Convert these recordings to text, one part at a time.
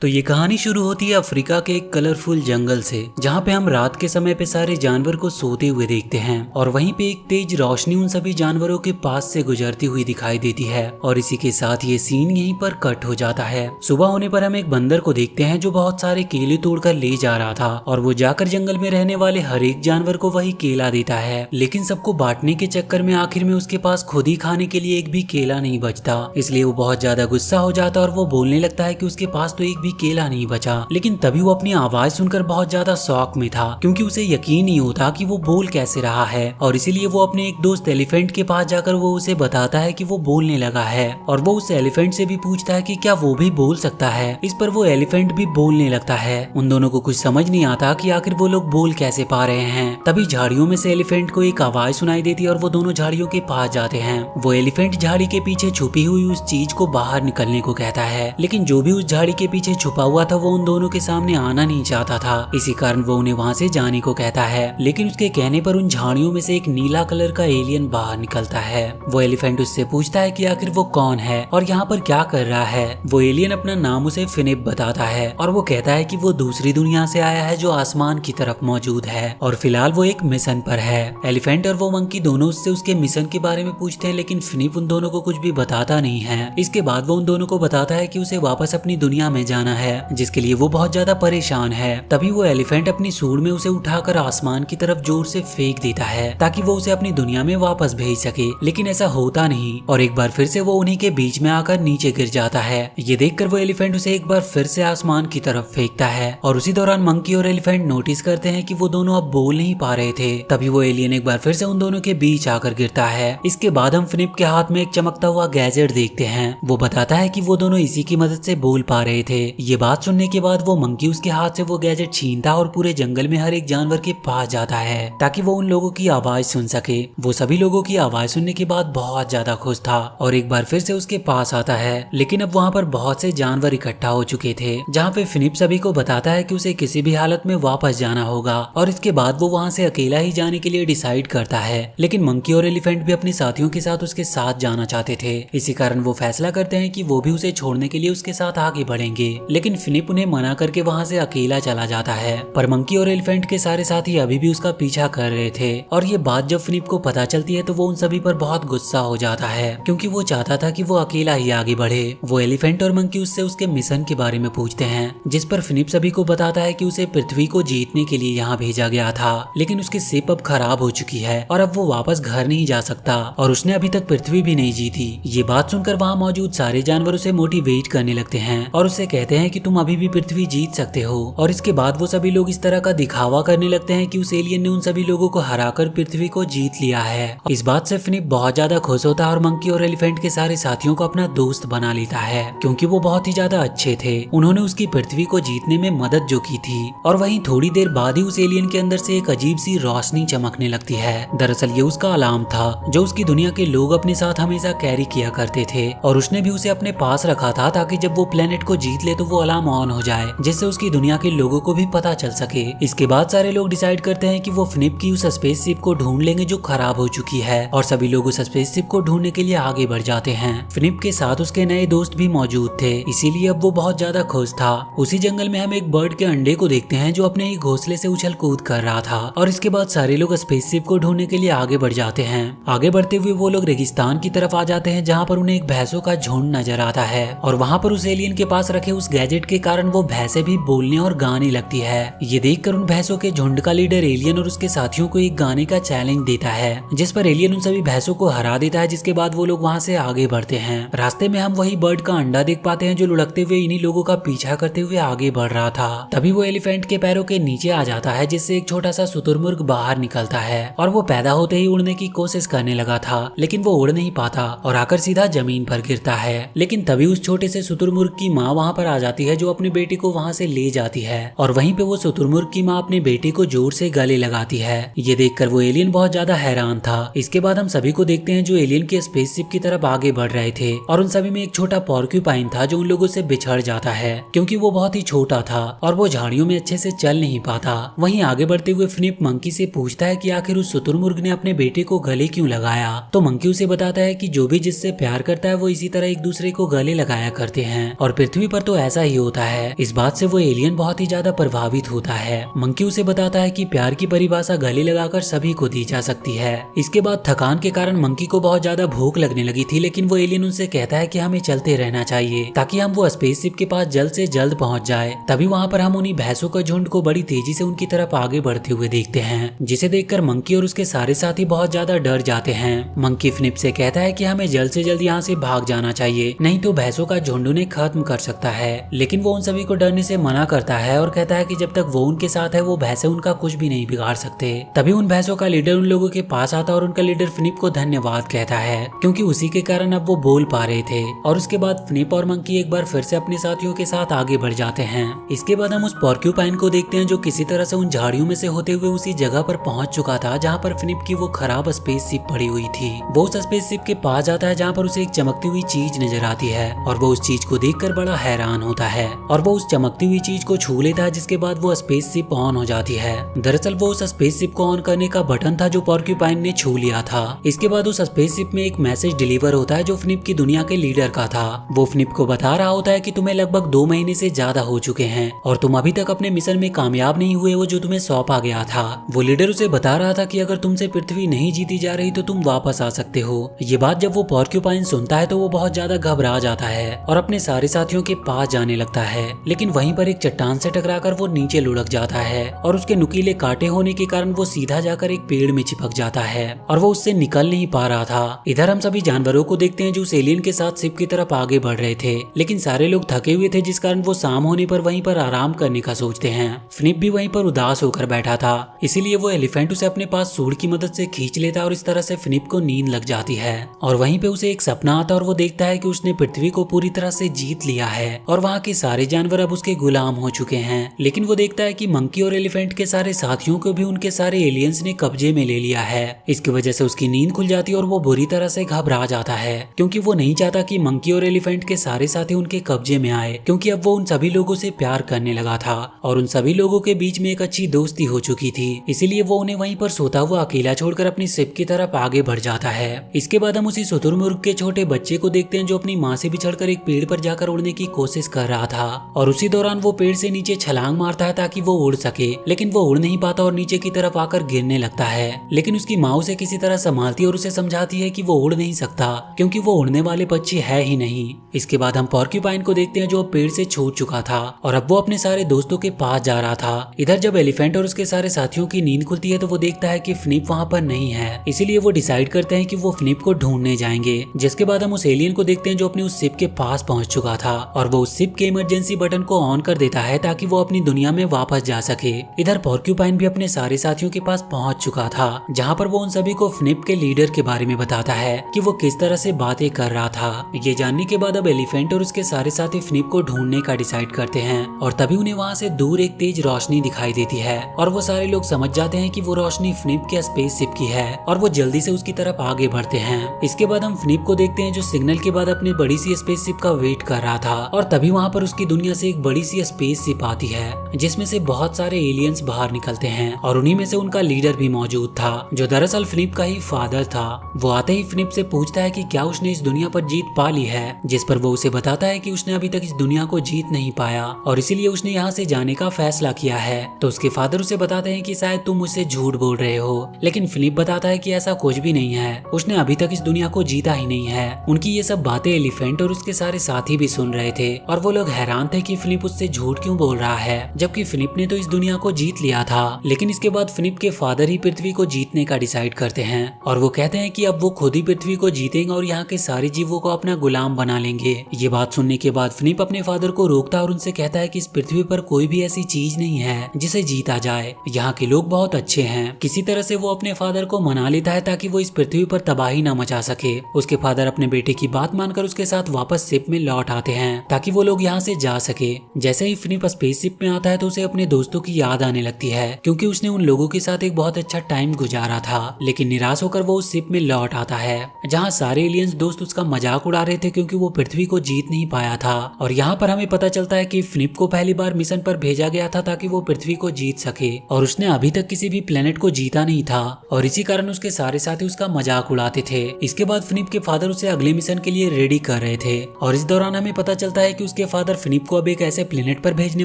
तो ये कहानी शुरू होती है अफ्रीका के एक कलरफुल जंगल से, जहाँ पे हम रात के समय पे सारे जानवर को सोते हुए देखते हैं और वहीं पे एक तेज रोशनी उन सभी जानवरों के पास से गुजरती हुई दिखाई देती है। और इसी के साथ ये सीन यहीं पर कट हो जाता है। सुबह होने पर हम एक बंदर को देखते हैं जो बहुत सारे केले तोड़कर ले जा रहा था और वो जाकर जंगल में रहने वाले हर एक जानवर को वही केला देता है, लेकिन सबको बांटने के चक्कर में आखिर में उसके पास खुद ही खाने के लिए एक भी केला नहीं बचता। इसलिए वो बहुत ज्यादा गुस्सा हो जाता और वो बोलने लगता है कि उसके पास तो एक भी केला नहीं बचा। लेकिन तभी वो अपनी आवाज सुनकर बहुत ज्यादा शॉक में था, क्योंकि उसे यकीन नहीं होता कि वो बोल कैसे रहा है। और इसीलिए वो अपने एक दोस्त एलिफेंट के पास जाकर वो उसे बताता है कि वो बोलने लगा है और वो उस एलिफेंट से भी पूछता है कि क्या वो भी बोल सकता है। इस पर वो एलिफेंट भी बोलने लगता है। उन दोनों को कुछ समझ नहीं आता कि आखिर वो लोग बोल कैसे पा रहे हैं। तभी झाड़ियों में से एलिफेंट को एक आवाज सुनाई देती है और वो दोनों झाड़ियों के पास जाते हैं। वो एलिफेंट झाड़ी के पीछे छुपी हुई उस चीज को बाहर निकलने को कहता है, लेकिन जो भी उस झाड़ी के पीछे छुपा हुआ था वो उन दोनों के सामने आना नहीं चाहता था। इसी कारण वो उन्हें वहाँ से जाने को कहता है, लेकिन उसके कहने पर उन झाड़ियों में से एक नीला कलर का एलियन बाहर निकलता है। वो एलिफेंट उससे पूछता है कि आखिर वो कौन है और यहाँ पर क्या कर रहा है। वो एलियन अपना नाम उसे फिनिप बताता है और वो कहता है कि वो दूसरी दुनिया से आया है जो आसमान की तरफ मौजूद है और फिलहाल वो एक मिशन पर है। एलिफेंट और वो मंकी दोनों उससे उसके मिशन के बारे में पूछते हैं, लेकिन फिनिप उन दोनों को कुछ भी बताता नहीं है। इसके बाद वो उन दोनों को बताता है कि उसे वापस अपनी दुनिया में जाना है, जिसके लिए वो बहुत ज्यादा परेशान है। तभी वो एलिफेंट अपनी सूंड में उसे उठाकर आसमान की तरफ जोर से फेंक देता है ताकि वो उसे अपनी दुनिया में वापस भेज सके, लेकिन ऐसा होता नहीं और एक बार फिर से वो उन्हीं के बीच में आकर नीचे गिर जाता है। ये देखकर वो एलिफेंट उसे एक बार फिर से आसमान की तरफ फेंकता है और उसी दौरान मंकी और एलिफेंट नोटिस करते हैं कि वो दोनों अब बोल नहीं पा रहे थे। तभी वो एलियन एक बार फिर से उन दोनों के बीच आकर गिरता है। इसके बाद हम फिनिप के हाथ में एक चमकता हुआ गैजेट देखते हैं। वो बताता है कि वो दोनों इसी की मदद से बोल पा रहे थे। ये बात सुनने के बाद वो मंकी उसके हाथ से वो गैजेट छीनता और पूरे जंगल में हर एक जानवर के पास जाता है ताकि वो उन लोगों की आवाज सुन सके। वो सभी लोगों की आवाज सुनने के बाद बहुत ज्यादा खुश था और एक बार फिर से उसके पास आता है, लेकिन अब वहाँ पर बहुत से जानवर इकट्ठा हो चुके थे, जहाँ पे फिनिप सभी को बताता है कि उसे किसी भी हालत में वापस जाना होगा और इसके बाद वो वहाँ से अकेला ही जाने के लिए डिसाइड करता है। लेकिन मंकी और एलिफेंट भी अपने साथियों के साथ उसके साथ जाना चाहते थे। इसी कारण वो फैसला करते हैं कि वो भी उसे छोड़ने के लिए उसके साथ आगे बढ़ेंगे, लेकिन फिनिप उन्हें मना करके वहाँ से अकेला चला जाता है। पर मंकी और एलिफेंट के सारे साथी अभी भी उसका पीछा कर रहे थे और ये बात जब फिनिप को पता चलती है तो वो उन सभी पर बहुत गुस्सा हो जाता है, क्योंकि वो चाहता था कि वो अकेला ही आगे बढ़े। वो एलिफेंट और मंकी उससे उसके मिशन के बारे में पूछते हैं, जिस पर फिनिप सभी को बताता है कि उसे पृथ्वी को जीतने के लिए यहाँ भेजा गया था, लेकिन उसकी शिप अब खराब हो चुकी है और अब वो वापस घर नहीं जा सकता और उसने अभी तक पृथ्वी भी नहीं जीती। ये बात सुनकर वहाँ मौजूद सारे जानवर उसे मोटिवेट करने लगते हैं और उसे कहते हैं कि तुम अभी भी पृथ्वी जीत सकते हो। और इसके बाद वो सभी लोग इस तरह का दिखावा करने लगते हैं कि उस एलियन ने उन सभी लोगों को हराकर पृथ्वी को जीत लिया है। इस बात से फिनिप बहुत ज्यादा खुश होता है और मंकी और एलिफेंट के सारे साथियों को अपना दोस्त बना लेता है, क्योंकि वो बहुत ही ज्यादा अच्छे थे। उन्होंने उसकी पृथ्वी को जीतने में मदद जो की थी। और वहीं थोड़ी देर बाद ही उस एलियन के अंदर से एक अजीब सी रोशनी चमकने लगती है। दरअसल ये उसका अलार्म था जो उसकी दुनिया के लोग अपने साथ हमेशा कैरी किया करते थे और उसने भी उसे अपने पास रखा था ताकि जब वो प्लेनेट को जीत ले तो वो अलार्म ऑन हो जाए, जिससे उसकी दुनिया के लोगों को भी पता चल सके। इसके बाद सारे लोग डिसाइड करते हैं कि वो फिनिप की उस स्पेसशिप को ढूंढ लेंगे जो खराब हो चुकी है और सभी लोग उस स्पेसशिप को ढूंढने के लिए आगे बढ़ जाते हैं। फिनिप के साथ उसके नए दोस्त भी मौजूद थे, इसीलिए अब वो बहुत ज्यादा खुश था। उसी जंगल में हम एक बर्ड के अंडे को देखते हैं जो अपने ही घोंसले से उछल कूद कर रहा था और इसके बाद सारे लोग स्पेसशिप को ढूंढने के लिए आगे बढ़ जाते हैं। आगे बढ़ते हुए वो लोग रेगिस्तान की तरफ आ जाते हैं, जहाँ पर उन्हें एक भैंसों का झुंड नजर आता है और वहाँ पर उस एलियन के पास रखे उस गैजेट के कारण वो भैंसे भी बोलने और गाने लगती है। ये देखकर उन भैंसों के झुंड का लीडर एलियन और उसके साथियों को एक गाने का चैलेंज देता है, जिस पर एलियन उन सभी भैंसों को हरा देता है। जिसके बाद वो लोग वहाँ से आगे बढ़ते हैं। रास्ते में हम वही बर्ड का अंडा देख पाते हैं जो लुढ़कते हुए इन्हीं लोगों का पीछा करते हुए आगे बढ़ रहा था। तभी वो एलिफेंट के पैरों के नीचे आ जाता है, जिससे एक छोटा सा शुतुरमुर्ग बाहर निकलता है और वो पैदा होते ही उड़ने की कोशिश करने लगा था, लेकिन वो उड़ नहीं पाता और आकर सीधा जमीन पर गिरता है। लेकिन तभी उस छोटे से शुतुरमुर्ग की माँ वहाँ पर आ जाती है जो अपनी बेटी को वहाँ से ले जाती है और वहीं पे वो शुतुरमुर्ग की माँ अपने बेटे को जोर से गले लगाती है। ये देखकर वो एलियन बहुत ज्यादा हैरान था। इसके बाद हम सभी को देखते हैं जो एलियन के स्पेसशिप की तरफ आगे बढ़ रहे थे और उन सभी में एक छोटा पोर्क्यूपाइन था जो उन लोगों से बिछड़ जाता है, क्योंकि वो बहुत ही छोटा था और वो झाड़ियों में अच्छे से चल नहीं पाता। वहीं आगे बढ़ते हुए फिनिप मंकी से पूछता है कि आखिर उस शुतुरमुर्ग ने अपने बेटे को गले क्यों लगाया। तो मंकी उसे बताता है कि जो भी जिससे प्यार करता है वो इसी तरह एक दूसरे को गले लगाया करते हैं और पृथ्वी पर तो ऐसा ही होता है। इस बात से वो एलियन बहुत ही ज्यादा प्रभावित होता है। मंकी उसे बताता है कि प्यार की परिभाषा गले लगाकर सभी को दी जा सकती है। इसके बाद थकान के कारण मंकी को बहुत ज्यादा भूख लगने लगी थी, लेकिन वो एलियन उनसे कहता है कि हमें चलते रहना चाहिए ताकि हम वो स्पेसशिप के पास जल्द से जल्द पहुंच जाए। तभी वहाँ पर हम उन्हीं भैंसों का झुंड को बड़ी तेजी से उनकी तरफ आगे बढ़ते हुए देखते हैं, जिसे देखकर मंकी और उसके सारे साथी बहुत ज्यादा डर जाते हैं। मंकी फिनिप से कहता है कि हमें जल्द से जल्द यहाँ से भाग जाना चाहिए, नहीं तो भैंसों का झुंड उन्हें खत्म कर सकता है। लेकिन वो उन सभी को डरने से मना करता है और कहता है कि जब तक वो उनके साथ है वो भैंसे उनका कुछ भी नहीं बिगाड़ सकते। तभी उन भैंसों का लीडर उन लोगों के पास आता और उनका लीडर फिनिप को धन्यवाद कहता है, क्योंकि उसी के कारण अब वो बोल पा रहे थे। और उसके बाद फिनिप और मंकी एक बार फिर से अपने साथियों के साथ आगे बढ़ जाते हैं। इसके बाद हम उस पोर्क्यूपाइन को देखते हैं जो किसी तरह से उन झाड़ियों में से होते हुए उसी जगह पर पहुंच चुका था जहां पर फिनिप की वो खराब स्पेसशिप पड़ी हुई थी। वो उस स्पेसशिप के पास जाता है जहां पर उसे एक चमकती हुई चीज नजर आती है और वो उस चीज को देखकर बड़ा हैरान होता है और वो उस चमकती हुई चीज को छू लेता है, जिसके बाद वो स्पेसशिप ऑन हो जाती है। दरअसल वो उस स्पेसशिप को ऑन करने का बटन था जो पोर्क्यूपाइन ने छू लिया था। इसके बाद उस स्पेसशिप में एक मैसेज डिलीवर होता है जो फिनिप की दुनिया के लीडर का था। वो फिनिप को बता रहा होता है कि तुम्हें लगभग 2 महीने से ज्यादा हो चुके हैं और तुम अभी तक अपने मिशन में कामयाब नहीं हुए हो जो तुम्हें सौंपा गया था। वो लीडर उसे बता रहा था कि अगर तुमसे पृथ्वी नहीं जीती जा रही तो तुम वापस आ सकते हो। ये बात जब वो पोर्क्यूपाइन सुनता है तो वो बहुत ज्यादा घबरा जाता है और अपने सारे साथियों के पास जाने लगता है, लेकिन वहीं पर एक चट्टान से टकराकर वो नीचे लुढ़क जाता है और उसके नुकीले कांटे होने के कारण वो सीधा जाकर एक पेड़ में चिपक जाता है और वो उससे निकल नहीं पा रहा था। इधर हम सभी जानवरों को देखते हैं जो उस एलियन के साथ शिप की तरफ आगे बढ़ रहे थे, लेकिन सारे लोग थके हुए थे जिस कारण वो शाम होने पर वहीं पर आराम करने का सोचते हैं। फिनिप भी वहीं पर उदास होकर बैठा था, इसीलिए वो एलिफेंट उसे अपने पास सूंड की मदद से खींच लेता और इस तरह से फिनिप को नींद लग जाती है। और वहीं पे उसे एक सपना आता और वो देखता है कि उसने पृथ्वी को पूरी तरह से जीत लिया है और वहाँ के सारे जानवर अब उसके गुलाम हो चुके हैं। लेकिन वो देखता है कि मंकी और एलिफेंट के सारे साथियों को भी उनके सारे एलियंस ने कब्जे में ले लिया है। इसकी वजह से उसकी नींद खुल जाती है और वो बुरी तरह से घबरा जाता है, क्योंकि वो नहीं चाहता कि मंकी और एलिफेंट के सारे साथी उनके कब्जे में आए, क्योंकि अब वो उन सभी लोगों से प्यार करने लगा था और उन सभी लोगों के बीच में एक अच्छी दोस्ती हो चुकी थी। इसीलिए वो उन्हें वहीं पर सोता हुआ अकेला छोड़कर अपनी शिप की तरफ आगे बढ़ जाता है। इसके बाद हम उसी शुतुरमुर्ग के छोटे बच्चे को देखते हैं जो अपनी माँ से बिछड़कर एक पेड़ पर जाकर उड़ने की कोशिश कर रहा था और उसी दौरान वो पेड़ से नीचे छलांग मारता है ताकि वो उड़ सके, लेकिन वो उड़ नहीं पाता और नीचे की तरफ आकर गिरने लगता है। लेकिन उसकी माँ उसे किसी तरह संभालती है और उसे समझाती है कि वो उड़ नहीं सकता क्योंकि वो उड़ने वाले पक्षी है ही नहीं। इसके बाद हम पोर्क्यूपाइन को देखते हैं जो पेड़ से छूट चुका था और अब वो अपने सारे दोस्तों के पास जा रहा था। इधर जब एलिफेंट और उसके सारे साथियों की नींद खुलती है तो वो देखता है कि फिनिप वहाँ पर नहीं है, इसीलिए वो डिसाइड करते हैं कि वो फिनिप को ढूंढने जाएंगे। जिसके बाद हम उस एलियन को देखते हैं जो अपनी उस शिप के पास पहुंच चुका था और वो उस शिप के इमरजेंसी बटन को ऑन कर देता है ताकि वो अपनी दुनिया में वापस जा सके। इधर पोर्क्यूपाइन भी अपने सारे साथियों के पास पहुंच चुका था जहाँ पर वो उन सभी को फिनिप के लीडर के बारे में बताता है कि वो किस तरह से बातें कर रहा था। ये जानने के बाद अब एलिफेंट और उसके सारे साथी फिनिप को ढूंढने का डिसाइड करते हैं और तभी उन्हें वहाँ से दूर एक तेज रोशनी दिखाई देती है और वो सारे लोग समझ जाते हैं कि वो रोशनी फिनिप के स्पेसशिप की है और वो जल्दी से उसकी तरफ आगे बढ़ते हैं। इसके बाद हम फिनिप को देखते हैं जो सिग्नल के बाद अपनी बड़ी सी स्पेसशिप का वेट कर रहा था और तभी वहाँ पर उसकी दुनिया से एक बड़ी सी स्पेसशिप आती है जिसमें से बहुत सारे एलियंस बाहर निकलते हैं और उन्हीं में से उनका लीडर भी मौजूद था जो दरअसल फिनिप का ही फादर था। वो आते ही फिनिप से पूछता है कि क्या उसने इस दुनिया पर जीत पा ली है, जिस पर वो उसे बताता है कि उसने अभी तक इस दुनिया को जीत नहीं पाया और इसीलिए उसने यहाँ से जाने का फैसला किया है। तो उसके फादर उसे बताते हैं कि शायद तुम मुझसे झूठ बोल रहे हो, लेकिन फिनिप बताता है कि ऐसा कुछ भी नहीं है, उसने अभी तक इस दुनिया को जीता ही नहीं है। उनकी ये सब बातें एलिफेंट और उसके सारे साथी भी सुन रहे थे और वो लोग हैरान थे कि फिनिप उससे झूठ क्यों बोल रहा है, जबकि फिनिप ने तो इस दुनिया को जीत लिया था। लेकिन इसके बाद फिनिप के फादर ही पृथ्वी को जीतने का डिसाइड करते हैं और वो कहते हैं कि अब वो खुद ही पृथ्वी को जीतेंगे और यहाँ के सारे जीवों को अपना गुलाम बना लेंगे। ये बात सुनने के बाद फिनिप अपने फादर को रोकता और उनसे कहता है कि इस पृथ्वी पर कोई भी ऐसी चीज नहीं है जिसे जीता जाए, यहाँ के लोग बहुत अच्छे हैं। किसी तरह से वो अपने फादर को मना लेता है ताकि वो इस पृथ्वी पर तबाही न मचा सके। उसके फादर अपने बेटे की बात मानकर उसके साथ वापस शिप में लौट आते हैं ताकि वो लोग यहाँ से जा सके। जैसे ही फिनिप स्पेसशिप में आता है तो उसे अपने दोस्तों की याद आने लगती है क्योंकि उसने उन लोगों के साथ एक बहुत अच्छा टाइम गुजारा था। लेकिन निराश होकर वो उस शिप में लौट आता है जहाँ सारे एलियंस दोस्त उसका मजाक उड़ा रहे थे क्योंकि वो पृथ्वी को जीत नहीं पाया था। और यहाँ पर हमें पता चलता है कि फिनिप को पहली बार मिशन पर भेजा गया था ताकि वो पृथ्वी को जीत सके और उसने अभी तक किसी भी प्लेनेट को जीता नहीं था और इसी कारण उसके सारे साथी उसका मजाक उड़ाते थे। इसके बाद फिनिप के फादर उसे अगले मिशन के लिए रेडी कर रहे थे और इस दौरान हमें पता चलता है कि उसके उसके फादर फिनिप को अब एक ऐसे प्लेनेट पर भेजने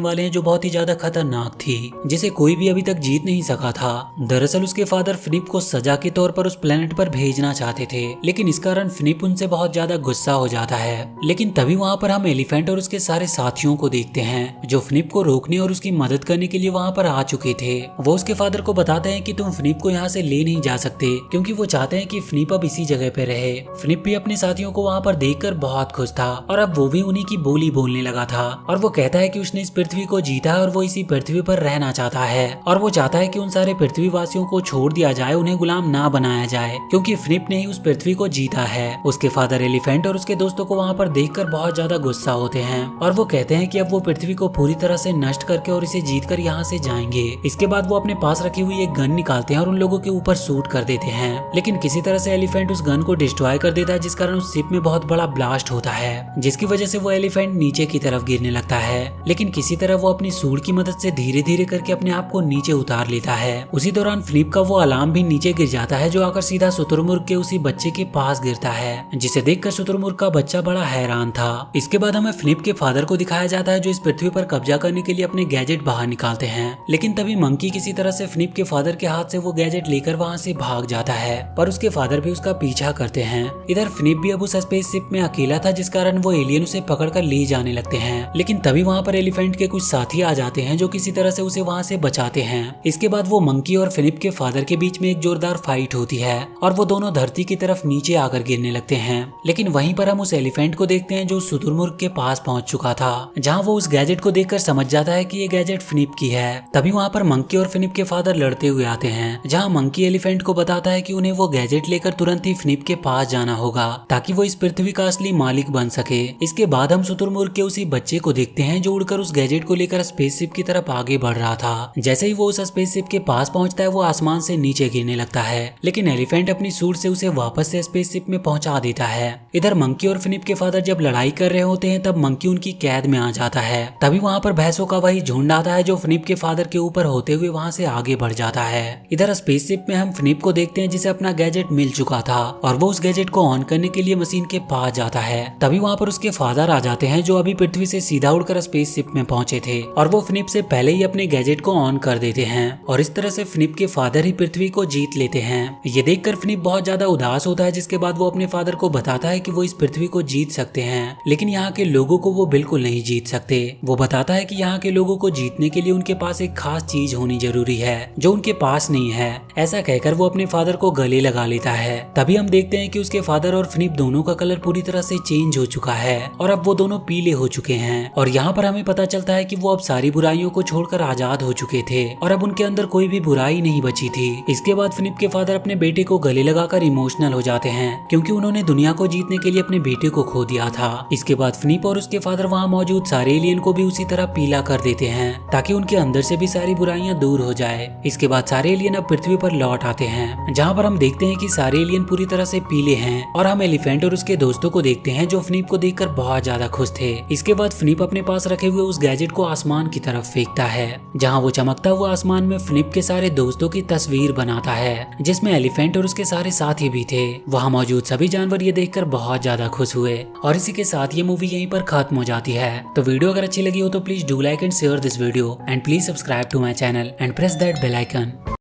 वाले हैं जो बहुत ही ज्यादा खतरनाक थी, जिसे कोई भी अभी तक जीत नहीं सका था। दरअसल उसके फादर फिनिप को सजा के तौर पर उस प्लेनेट पर भेजना चाहते थे, लेकिन इस कारण फिनिप उनसे बहुत ज्यादा गुस्सा हो जाता है। लेकिन तभी वहाँ पर हम एलिफेंट और उसके सारे साथियों को देखते हैं जो फिनिप को रोकने और उसकी मदद करने के लिए वहाँ पर आ चुके थे। वो उसके फादर को बताते हैं कि तुम फिनिप को यहाँ से ले नहीं जा सकते, क्योंकि वो चाहते हैं कि फिनिप अब इसी जगह पे रहे। फिनिप भी अपने साथियों को वहाँ पर देखकर बहुत खुश था और अब वो भी उन्हीं की बोली बोलने लगा था। और वो कहता है कि उसने इस पृथ्वी को जीता है और वो इसी पृथ्वी पर रहना चाहता है, और वो चाहता है कि उन सारे पृथ्वीवासियों को छोड़ दिया जाए, उन्हें गुलाम ना बनाया जाए, क्योंकि फिनिप ने ही उस पृथ्वी को जीता है। उसके फादर एलिफेंट और उसके दोस्तों को वहाँ पर देखकर बहुत ज्यादा गुस्सा होते हैं और वो कहते हैं कि अब वो पृथ्वी को पूरी तरह से नष्ट करके और इसे जीतकर यहाँ से जाएंगे। इसके बाद वो अपने पास रखी हुई एक गन निकालते हैं और उन लोगों के ऊपर शूट कर देते हैं, लेकिन किसी तरह से एलिफेंट उस गन को डिस्ट्रॉय कर देता है, जिस कारण उस शिप में बहुत बड़ा ब्लास्ट होता है, जिसकी वजह से वो एलिफेंट नीचे की तरफ गिरने लगता है। लेकिन किसी तरह वो अपनी सूंड की मदद से धीरे धीरे करके अपने आप को नीचे उतार लेता है। उसी दौरान फिनिप का वो अलार्म भी नीचे गिर जाता है, जो आकर सीधा शुतुरमुर्ग के उसी बच्चे के पास गिरता है, जिसे देखकर शुतुरमुर्ग का बच्चा बड़ा हैरान था। इसके बाद हमें फिनिप के फादर को दिखाया जाता है जो इस पृथ्वी पर कब्जा करने के लिए अपने गैजेट बाहर निकालते हैं, लेकिन तभी मंकी किसी तरह से फिनिप के फादर के हाथ से वो गैजेट लेकर वहाँ से भाग जाता है, पर उसके फादर भी उसका पीछा करते हैं। इधर फिनिप भी अब उस स्पेसशिप में अकेला था, जिस कारण वो एलियन उसे पकड़कर ले जाने लगते हैं, लेकिन तभी वहाँ पर एलिफेंट के कुछ साथी आ जाते हैं जो किसी तरह से उसे वहाँ से बचाते हैं। इसके बाद वो मंकी और फिनिप के फादर के बीच में एक जोरदार फाइट होती है और वो दोनों धरती की तरफ नीचे आकर गिरने लगते हैं। लेकिन वहीं पर हम उस एलिफेंट को देखते हैं जो शुतुरमुर्ग के पास पहुंच चुका था, जहां वो उस गैजेट को देखकर समझ जाता है कि ये गैजेट फिनिप की है। तभी वहां पर मंकी और फिनिप के फादर लड़ते हुए आते हैं, जहां मंकी एलिफेंट को बताता है कि उन्हें वो गैजेट लेकर तुरंत ही फिनिप के पास जाना होगा ताकि वो इस पृथ्वी का असली मालिक बन सके। इसके बाद हम शुतुरमुर्ग के उसी बच्चे को देखते हैं जो उड़कर उस गैजेट को लेकर स्पेसशिप की तरफ आगे बढ़ रहा था। जैसे ही वो उस स्पेसशिप के पास पहुंचता है वो आसमान से नीचे गिरने लगता है, लेकिन एलिफेंट अपनी सूंड से उसे वापस से स्पेसशिप में पहुंचा देता है। इधर मंकी और फिनिप के फादर जब लड़ाई कर रहे होते हैं तब मंकी उनकी कैद में आ जाता है। तभी वहाँ पर भैंसों का वही झुंड आता है जो फिनिप के फादर के ऊपर होते हुए वहाँ से आगे बढ़ जाता है। इधर स्पेसशिप में हम फिनिप को देखते हैं जिसे अपना गैजेट मिल चुका था और वो उस गैजेट को ऑन करने के लिए मशीन के पास जाता है। तभी वहाँ पर उसके फादर आ जाते हैं जो अभी पृथ्वी से सीधा उड़कर स्पेसशिप में पहुंचे थे और वो फिनिप से पहले ही अपने गैजेट को ऑन कर देते हैं और इस तरह से फिनिप के फादर ही पृथ्वी को जीत लेते हैं। ये देखकर फिनिप बहुत ज्यादा उदास होता है, जिसके बाद वो अपने फादर को बताता है कि वो इस पृथ्वी को जीत सकते हैं, लेकिन यहाँ के लोगों को वो बिल्कुल नहीं जीत सकते। वो बताता है कि यहाँ के लोगों को जीतने के लिए उनके पास एक खास चीज होनी जरूरी है जो उनके पास नहीं है। ऐसा कहकर वो अपने फादर को गले लगा लेता है। तभी हम देखते हैं कि उसके फादर और फिनिप दोनों का कलर पूरी तरह से चेंज हो चुका है और अब वो दोनों पीले हो चुके हैं और यहाँ पर हमें पता चलता है कि वो अब सारी बुराइयों को छोड़कर आजाद हो चुके थे और अब उनके अंदर कोई भी बुराई नहीं बची थी। इसके बाद फिनिप के फादर अपने बेटे को गले लगाकर इमोशनल हो जाते हैं क्योंकि उन्होंने दुनिया को जीतने के लिए अपने बेटे को खो दिया था। इसके बाद फिनिप और उसके फादर वहाँ मौजूद सारे एलियन को भी उसी तरह पीला कर देते हैं ताकि उनके अंदर से भी सारी बुराइयां दूर हो जाए। इसके बाद सारे एलियन अब पृथ्वी पर लौट आते हैं, जहाँ पर हम देखते हैं कि सारे एलियन पूरी तरह से पीले हैं और हम एलिफेंट और उसके दोस्तों को देखते हैं जो फिनिप को देखकर बहुत ज्यादा खुश थे। इसके बाद फिनिप अपने पास रखे हुए उस गैजेट को आसमान की तरफ फेंकता है, जहाँ वो चमकता हुआ आसमान में फिनिप के सारे दोस्तों की तस्वीर बनाता है, जिसमें एलिफेंट और उसके सारे साथी भी थे। वहाँ मौजूद सभी जानवर ये देखकर बहुत ज्यादा खुश हुए और इसी के साथ ये मूवी यहीं पर खत्म हो जाती है। तो वीडियो अगर अच्छी लगी हो तो please do like and share this video and please subscribe to my channel and press that bell icon.